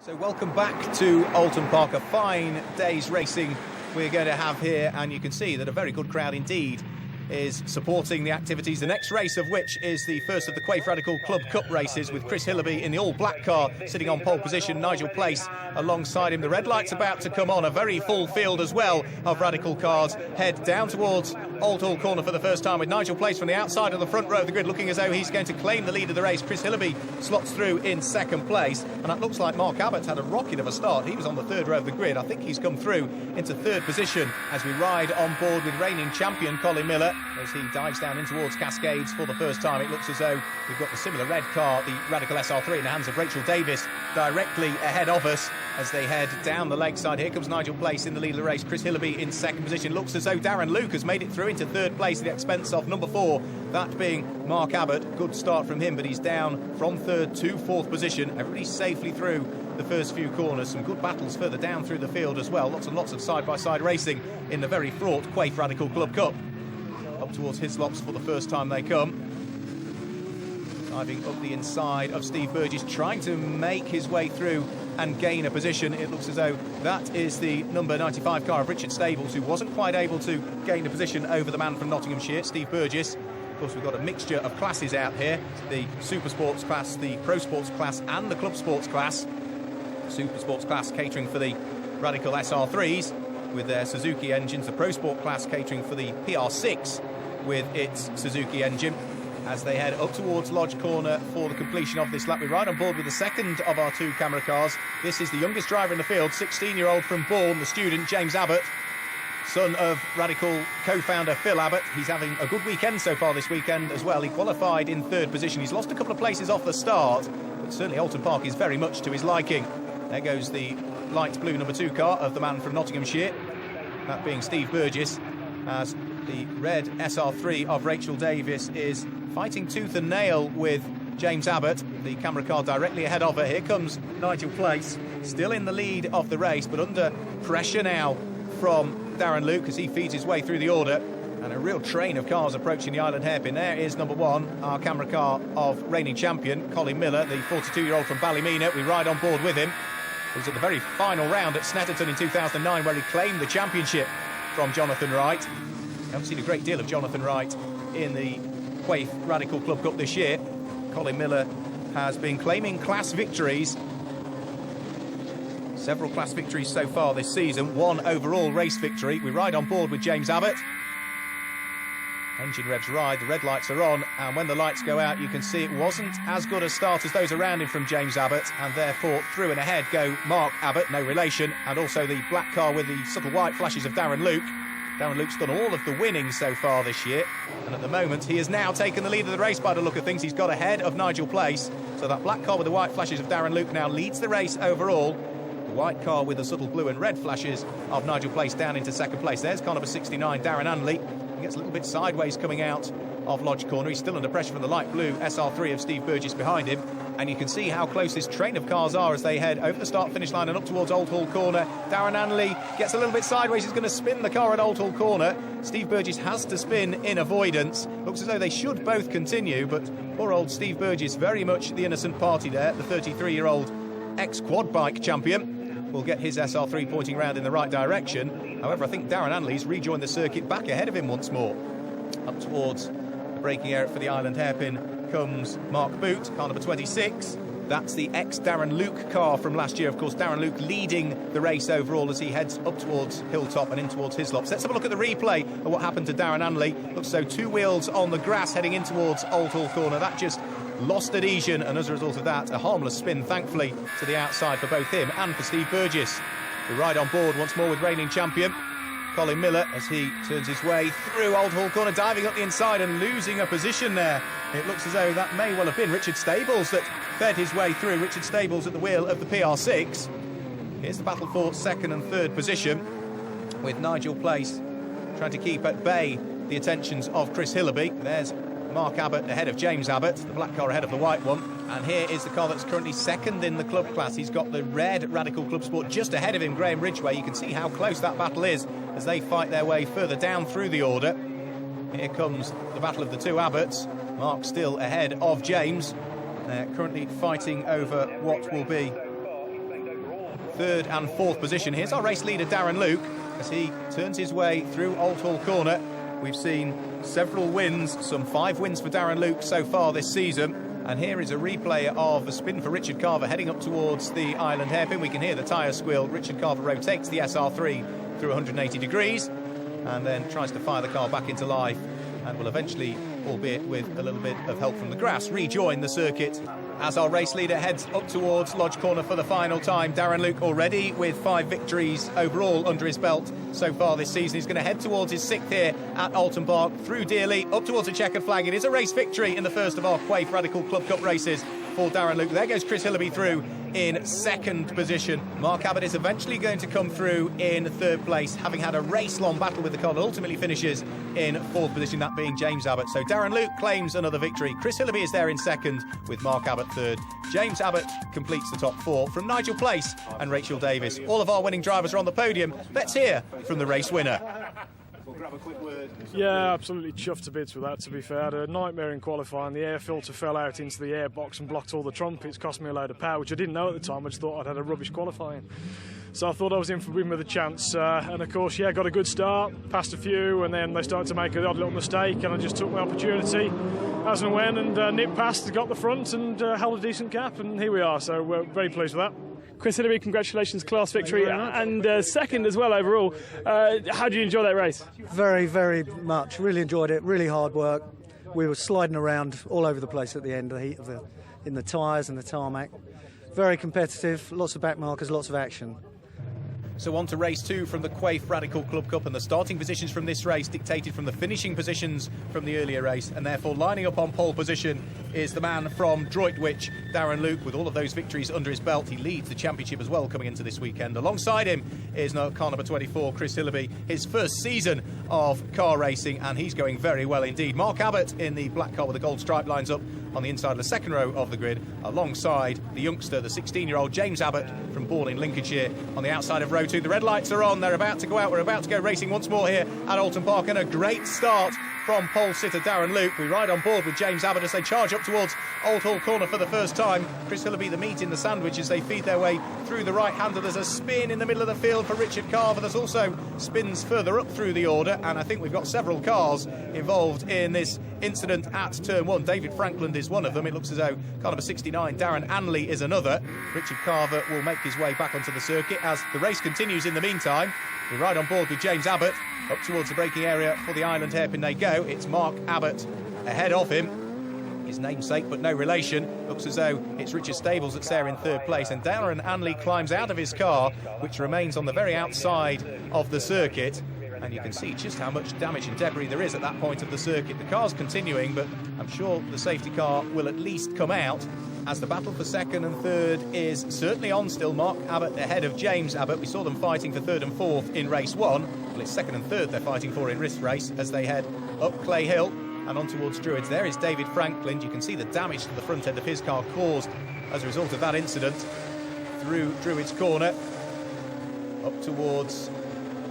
So welcome back to Oulton Park, a fine day's racing we're going to have here, and you can see that a very good crowd indeed is supporting the activities, the next race of which is the first of the Quaife Radical Club Cup races, with Chris Hillaby in the all-black car sitting on pole position, Nigel Place alongside him. The red light's about to come on, a very full field as well of Radical cars head down towards Old Hall Corner for the first time, with Nigel Place from the outside of the front row of the grid looking as though he's going to claim the lead of the race. Chris Hillaby slots through in second place, and that looks like Mark Abbott had a rocket of a start. He was on the third row of the grid. I think he's come through into third position as we ride on board with reigning champion Colin Miller as he dives down in towards Cascades for the first time. It looks as though we've got the similar red car, the Radical SR3, in the hands of Rachel Davis, directly ahead of us as they head down the lakeside. Here comes Nigel Place in the lead of the race. Chris Hillaby in second position. Looks as though Darren Luke has made it through into third place at the expense of number 4, that being Mark Abbott. Good start from him, but he's down from third to fourth position. Everybody's safely through the first few corners. Some good battles further down through the field as well. Lots and lots of side-by-side racing in the very fraught Quaife Radical Club Cup. Up towards Hislops for the first time they come. Diving up the inside of Steve Burgess, trying to make his way through and gain a position. It looks as though that is the number 95 car of Richard Stables, who wasn't quite able to gain a position over the man from Nottinghamshire, Steve Burgess. Of course, we've got a mixture of classes out here, the Super Sports class, the Pro Sports class and the Club Sports class. Super Sports class catering for the Radical SR3s with their Suzuki engines, the Pro Sport class catering for the PR6 with its Suzuki engine. As they head up towards Lodge Corner for the completion of this lap, we ride on board with the second of our 2 camera cars. This is the youngest driver in the field, 16-year-old from Bourne, the student James Abbott, son of Radical co-founder Phil Abbott. He's having a good weekend so far this weekend as well. He qualified in third position. He's lost a couple of places off the start, but certainly Oulton Park is very much to his liking. There goes the light blue number 2 car of the man from Nottinghamshire, that being Steve Burgess, as the red SR3 of Rachel Davis is fighting tooth and nail with James Abbott, the camera car directly ahead of her. Here comes Nigel Place, still in the lead of the race, but under pressure now from Darren Luke as he feeds his way through the order. And a real train of cars approaching the Island Hairpin. There is number 1, our camera car of reigning champion, Colin Miller, the 42-year-old from Ballymena. We ride on board with him. He was at the very final round at Snetterton in 2009, where he claimed the championship from Jonathan Wright. We haven't seen a great deal of Jonathan Wright in the Quaife Radical Club Cup this year. Colin Miller has been claiming class victories. Several class victories so far this season, 1 overall race victory. We ride on board with James Abbott. Engine revs ride, the red lights are on, and when the lights go out you can see it wasn't as good a start as those around him from James Abbott, and therefore through and ahead go Mark Abbott, no relation, and also the black car with the subtle white flashes of Darren Luke. Darren Luke's done all of the winning so far this year, and at the moment he has now taken the lead of the race by the look of things. He's got ahead of Nigel Place, so that black car with the white flashes of Darren Luke now leads the race overall. The white car with the subtle blue and red flashes of Nigel Place down into second place. There's car number 69, Darren Anley. He gets a little bit sideways coming out of Lodge Corner. He's still under pressure from the light blue SR3 of Steve Burgess behind him. And you can see how close this train of cars are as they head over the start-finish line and up towards Old Hall Corner. Darren Anley gets a little bit sideways. He's going to spin the car at Old Hall Corner. Steve Burgess has to spin in avoidance. Looks as though they should both continue, but poor old Steve Burgess, very much the innocent party there. The 33-year-old ex-quad bike champion will get his SR3 pointing round in the right direction. However, I think Darren Anley's rejoined the circuit back ahead of him once more. Up towards the braking area for the Island Hairpin comes Mark Boot, car number 26. That's the ex-Darren Luke car from last year. Of course, Darren Luke leading the race overall as he heads up towards Hilltop and in towards Hislops. Let's have a look at the replay of what happened to Darren Anley. Looks as though 2 wheels on the grass heading in towards Old Hall Corner. That just lost adhesion, and as a result of that, a harmless spin, thankfully, to the outside for both him and for Steve Burgess. We ride on board once more with reigning champion Colin Miller as he turns his way through Old Hall Corner, diving up the inside and losing a position there. It looks as though that may well have been Richard Stables that fed his way through. Richard Stables at the wheel of the PR6. Here's the battle for second and third position, with Nigel Place trying to keep at bay the attentions of Chris Hillaby. There's Mark Abbott ahead of James Abbott, the black car ahead of the white one. And here is the car that's currently second in the club class. He's got the red Radical Club Sport just ahead of him, Graham Ridgway. You can see how close that battle is as they fight their way further down through the order. Here comes the battle of the 2 Abbotts. Mark still ahead of James. They're currently fighting over what will be third and fourth position. Here's our race leader, Darren Luke, as he turns his way through Oulton Corner. We've seen several wins, some 5 wins for Darren Luke so far this season. And here is a replay of a spin for Richard Carver heading up towards the island hairpin. We can hear the tyre squeal. Richard Carver rotates the SR3 through 180 degrees and then tries to fire the car back into life, and will eventually, albeit with a little bit of help from the grass, rejoin the circuit as our race leader heads up towards Lodge Corner for the final time. Darren Luke already with 5 victories overall under his belt so far this season. He's going to head towards his 6th here at Oulton Park, through Dearly, up towards a checkered flag. It is a race victory in the first of our Quaife Radical Club Cup races for Darren Luke. There goes Chris Hillaby through in 2nd position. Mark Abbott is eventually going to come through in 3rd place, having had a race-long battle with the car that ultimately finishes in 4th position, that being James Abbott. So Darren Luke claims another victory. Chris Hillaby is there in 2nd, with Mark Abbott 3rd. James Abbott completes the top 4 from Nigel Place and Rachel Davis. All of our winning drivers are on the podium. Let's hear from the race winner. Yeah, absolutely chuffed to bits with that, to be fair. I had a nightmare in qualifying. The air filter fell out into the air box and blocked all the trumpets, cost me a load of power, which I didn't know at the time. I just thought I'd had a rubbish qualifying. So I thought I was in with a chance. And of course, yeah, got a good start, passed a few, and then they started to make an odd little mistake, and I just took my opportunity as and when, and nipped past, got the front, and held a decent gap, and here we are. So we're very pleased with that. Chris Hillaby, congratulations, class victory, and second as well overall. How did you enjoy that race? Very, very much. Really enjoyed it. Really hard work. We were sliding around all over the place at the end of the heat in the tyres and the tarmac. Very competitive. Lots of back markers, lots of action. So on to race 2 from the Quaife Radical Club Cup, and the starting positions from this race dictated from the finishing positions from the earlier race, and therefore lining up on pole position is the man from Droitwich, Darren Luke. With all of those victories under his belt, he leads the championship as well coming into this weekend. Alongside him is car number 24, Chris Hillaby, his first season of car racing, and he's going very well indeed. Mark Abbott in the black car with the gold stripe lines up on the inside of the 2nd row of the grid, alongside the youngster, the 16-year-old James Abbott from Bourne in Lincolnshire on the outside of row 2. The red lights are on, they're about to go out. We're about to go racing once more here at Oulton Park, and a great start from pole sitter Darren Luke. We ride on board with James Abbott as they charge up towards Oulton Corner for the first time. Chris Hillaby the meat in the sandwich as they feed their way through the right-hander. There's a spin in the middle of the field for Richard Carver. There's also spins further up through the order, and I think we've got several cars involved in this incident at turn 1. David Frankland is one of them. It looks as though car number 69, Darren Anley, is another. Richard Carver will make his way back onto the circuit as the race continues. In the meantime, we ride on board with James Abbott. Up towards the braking area for the island hairpin they go. It's Mark Abbott ahead of him. His namesake, but no relation. Looks as though it's Richard Stables that's there in 3rd place. And Darren Anley climbs out of his car, which remains on the very outside of the circuit. And you can see just how much damage and debris there is at that point of the circuit. The car's continuing, but I'm sure the safety car will at least come out, as the battle for 2nd and 3rd is certainly on still. Mark Abbott ahead of James Abbott. We saw them fighting for 3rd and 4th in race 1. Well, it's 2nd and 3rd they're fighting for in this race as they head up Clay Hill and on towards Druids. There is David Frankland. You can see the damage to the front end of his car caused as a result of that incident through Druids Corner up towards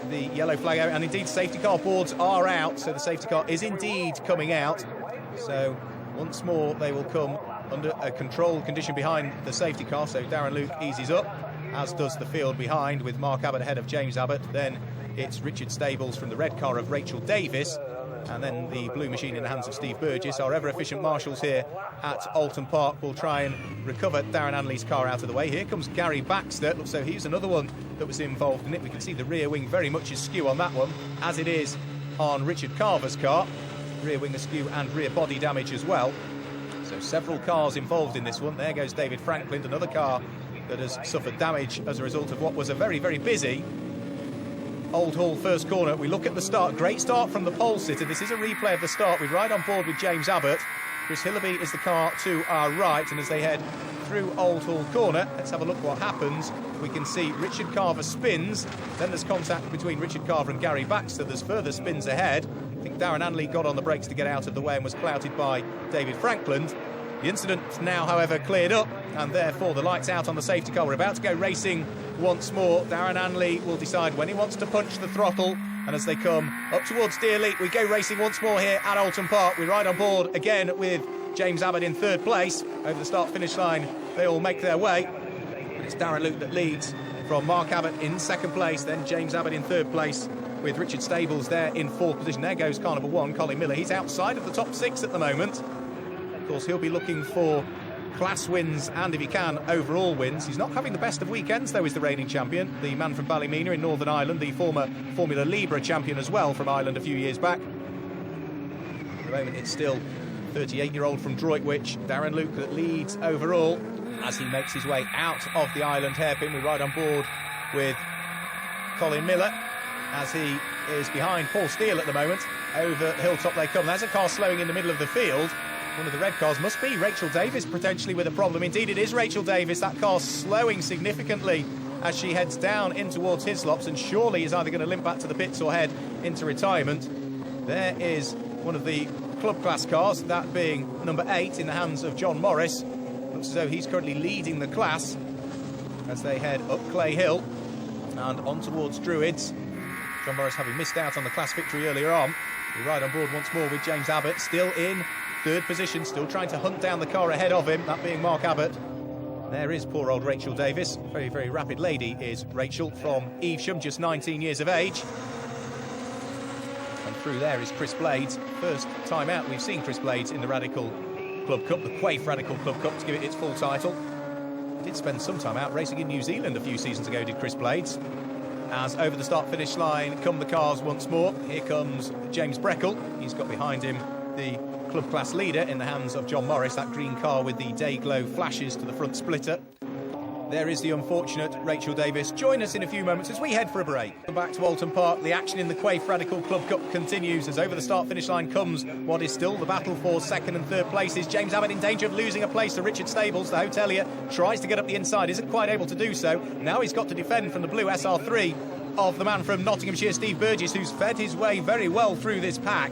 the yellow flag area, and indeed safety car boards are out, so the safety car is indeed coming out. So once more they will come under a controlled condition behind the safety car. So Darren Luke eases up, as does the field behind, with Mark Abbott ahead of James Abbott. Then it's Richard Stables from the red car of Rachel Davis, and then the blue machine in the hands of Steve Burgess. Our ever-efficient marshals here at Oulton Park will try and recover Darren Anley's car out of the way. Here comes Gary Baxter. Looks so he's another one that was involved in it. We can see the rear wing very much askew on that one, as it is on Richard Carver's car. Rear wing askew and rear body damage as well. So several cars involved in this one. There goes David Frankland, another car that has suffered damage as a result of what was a very, very busy Old Hall first corner. We look at the start. Great start from the pole sitter. This is a replay of the start. We ride on board with James Abbott. Chris Hillaby is the car to our right, and as they head through Old Hall corner, let's have a look what happens. We can see Richard Carver spins, then there's contact between Richard Carver and Gary Baxter. There's further spins ahead. I think Darren Anley got on the brakes to get out of the way and was clouted by David Frankland. The incident now, however, cleared up, and therefore the lights out on the safety car. We're about to go racing once more. Darren Anley will decide when he wants to punch the throttle, and as they come up towards Dearly, we go racing once more here at Oulton Park. We ride on board again with James Abbott in third place. Over the start-finish line, they all make their way. And it's Darren Luke that leads from Mark Abbott in second place, then James Abbott in third place, with Richard Stables there in fourth position. There goes car number 1, Colin Miller. He's outside of the top 6 at the moment. Of course, he'll be looking for class wins and, if he can, overall wins. He's not having the best of weekends, though, is the reigning champion, the man from Ballymena in Northern Ireland, the former Formula Libra champion as well from Ireland a few years back. At the moment, it's still 38-year-old from Droitwich, Darren Luke, that leads overall as he makes his way out of the island hairpin. We ride on board with Colin Miller as he is behind Paul Steele at the moment. Over Hilltop they come. There's a car slowing in the middle of the field. One of the red cars must be Rachel Davis, potentially with a problem. Indeed, it is Rachel Davis. That car slowing significantly as she heads down in towards Hislops, and surely is either going to limp back to the pits or head into retirement. There is one of the club class cars, that being number 8 in the hands of John Morris. Looks as though he's currently leading the class as they head up Clay Hill and on towards Druids. John Morris having missed out on the class victory earlier on. We ride on board once more with James Abbott, still in third position, still trying to hunt down the car ahead of him, that being Mark Abbott. There is poor old Rachel Davis. Very, very rapid lady is Rachel from Evesham, just 19 years of age. And through there is Chris Blades. First time out we've seen Chris Blades in the Radical Club Cup, the Quaife Radical Club Cup, to give it its full title. He did spend some time out racing in New Zealand a few seasons ago, did Chris Blades. As over the start-finish line come the cars once more. Here comes James Breckle. He's got behind him the club class leader in the hands of John Morris, that green car with the day glow flashes to the front splitter. There is the unfortunate Rachel Davis. Join us in a few moments as we head for a break. Back to Oulton Park, the action in the Quaife Radical Club Cup continues as over the start-finish line comes what is still the battle for second and third places. James Abbott in danger of losing a place to Richard Stables. The hotelier tries to get up the inside, isn't quite able to do so. Now he's got to defend from the blue SR3 of the man from Nottinghamshire, Steve Burgess, who's fed his way very well through this pack.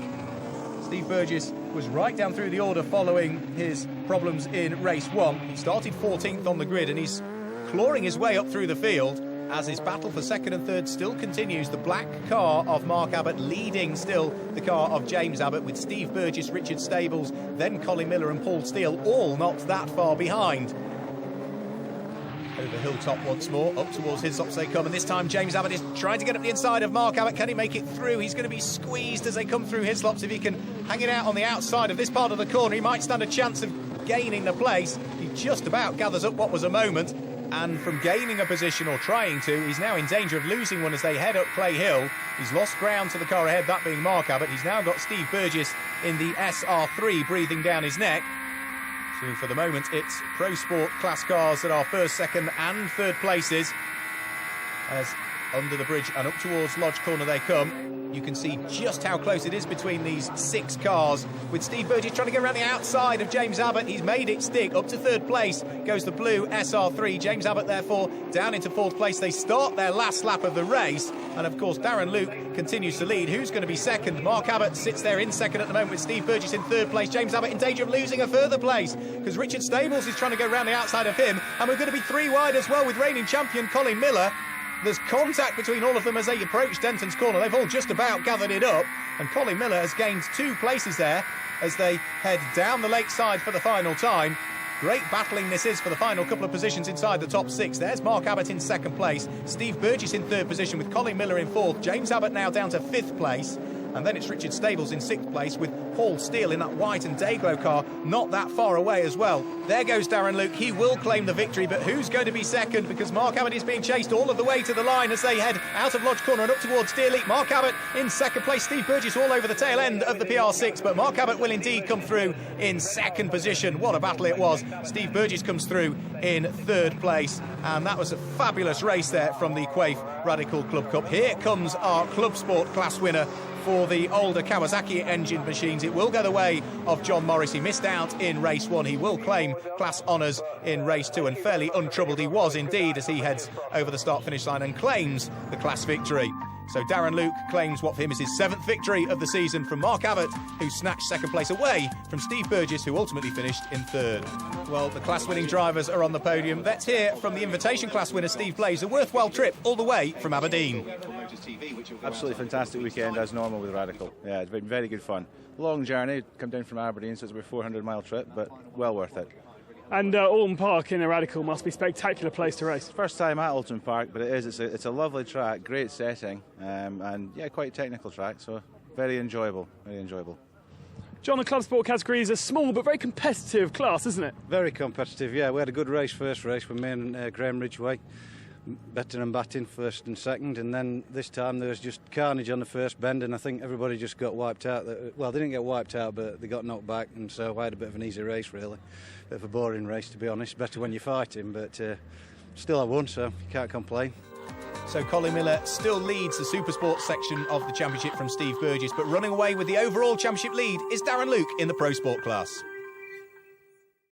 Steve Burgess was right down through the order following his problems in race 1. He started 14th on the grid and he's clawing his way up through the field as his battle for second and third still continues. The black car of Mark Abbott leading still the car of James Abbott, with Steve Burgess, Richard Stables, then Colin Miller and Paul Steele all not that far behind. Over Hilltop once more, up towards Hislops they come, and this time James Abbott is trying to get up the inside of Mark Abbott. Can he make it through? He's going to be squeezed as they come through Hislops. If he can hang it out on the outside of this part of the corner, he might stand a chance of gaining the place. He just about gathers up what was a moment, and from gaining a position, or trying to, he's now in danger of losing one as they head up Clay Hill. He's lost ground to the car ahead, that being Mark Abbott. He's now got Steve Burgess in the SR3 breathing down his neck. So for the moment, it's Pro Sport class cars that are first, second and third places. As under the bridge and up towards Lodge Corner they come. You can see just how close it is between these 6 cars, with Steve Burgess trying to get around the outside of James Abbott. He's made it stick. Up to third place goes the blue SR3. James Abbott, therefore, down into fourth place. They start their last lap of the race. And, of course, Darren Luke continues to lead. Who's going to be second? Mark Abbott sits there in second at the moment with Steve Burgess in third place. James Abbott in danger of losing a further place because Richard Stables is trying to go around the outside of him. And we're going to be 3 wide as well with reigning champion Colin Miller. There's contact between all of them as they approach Denton's corner. They've all just about gathered it up. And Colin Miller has gained 2 places there as they head down the lakeside for the final time. Great battling this is for the final couple of positions inside the top 6. There's Mark Abbott in second place. Steve Burgess in third position with Colin Miller in fourth. James Abbott now down to 5th place. And then it's Richard Stables in 6th place with Paul Steele in that white and Dayglow car not that far away as well. There goes Darren Luke. He will claim the victory, but who's going to be second? Because Mark Abbott is being chased all of the way to the line as they head out of Lodge Corner and up towards Deerleak. Mark Abbott in second place. Steve Burgess all over the tail end of the PR6, but Mark Abbott will indeed come through in second position. What a battle it was. Steve Burgess comes through in third place, and that was a fabulous race there from the Quaife Radical Club Cup. Here comes our Club Sport class winner for the older Kawasaki engine machines. It will go the way of John Morris. He missed out in race 1. He will claim class honours in race 2, and fairly untroubled he was indeed as he heads over the start-finish line and claims the class victory. So Darren Luke claims what for him is his 7th victory of the season from Mark Abbott, who snatched second place away from Steve Burgess, who ultimately finished in third. Well, the class-winning drivers are on the podium. Let's hear from the invitation class winner, Steve Blaze, a worthwhile trip all the way from Aberdeen. Absolutely fantastic weekend as normal with Radical. Yeah, it's been very good fun. Long journey, come down from Aberdeen, so it's about a 400-mile trip, but well worth it. And Oulton Park in a Radical must be a spectacular place to race. First time at Oulton Park, but it's a lovely track, great setting, and yeah, quite technical track, so very enjoyable, very enjoyable. John, the club sport category is a small but very competitive class, isn't it? Very competitive, yeah. We had a good race, first race with me and Graham Ridgway. Betting and batting first and second, and then this time there was just carnage on the first bend, and I think everybody just got wiped out. Well, they didn't get wiped out, but they got knocked back, and so I had a bit of an easy race, really. Bit of a boring race, to be honest. Better when you're fighting, but still I won, so you can't complain. So Colin Miller still leads the Supersport section of the championship from Steve Burgess, but running away with the overall championship lead is Darren Luke in the Pro Sport class.